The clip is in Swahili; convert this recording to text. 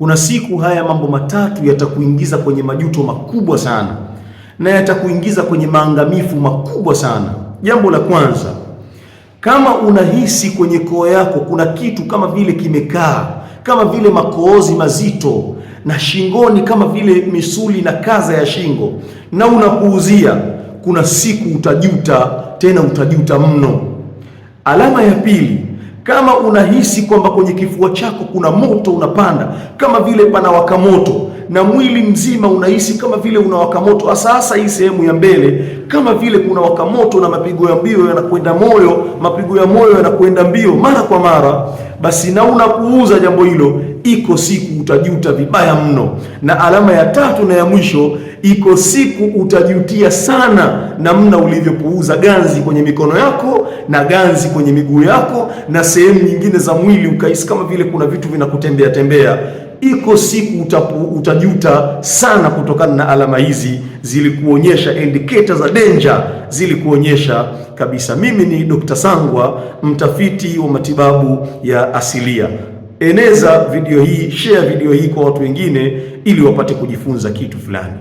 kuna siku haya mambo matatu yatakuingiza kwenye majuto makubwa sana na yatakuingiza kwenye maangamifu makubwa sana. Jambo la kwanza, kama unahisi kwenye koo yako kuna kitu kama vile kimekaa, kama vile makoozi mazito, na shingoni kama vile misuli na kaza ya shingo, na unapuuzia, kuna siku utajuta, tena utajuta mno. Alama ya pili, kama unahisi kwamba kwenye kifua chako kuna moto unapanda, kama vile panawaka moto, na mwili mzima unahisi kama vile unawaka moto, hasa hii sehemu ya mbele, kama vile kuna waka moto, na mapigo ya mbio yanakwenda moyo, mapigo ya moyo yanakwenda mbio mara kwa mara, basi na unapuuza jambo hilo, iko siku utajuta vibaya mno. Na alama ya tatu na ya mwisho, iko siku utajutia sana namna ulivyopuuza ganzi kwenye mikono yako na ganzi kwenye miguu yako na sehemu nyingine za mwili, ukahisi kama vile kuna vitu vinakutembea tembea. Iko siku utajuta sana kutokana na alama hizi, zilikuonyesha indicator za danger, zilikuonyesha kabisa. Mimi ni Dr. Sangwa, mtafiti wa matibabu ya asilia. Eneza video hii, share video hii kwa watu wengine ili wapate kujifunza kitu fulani.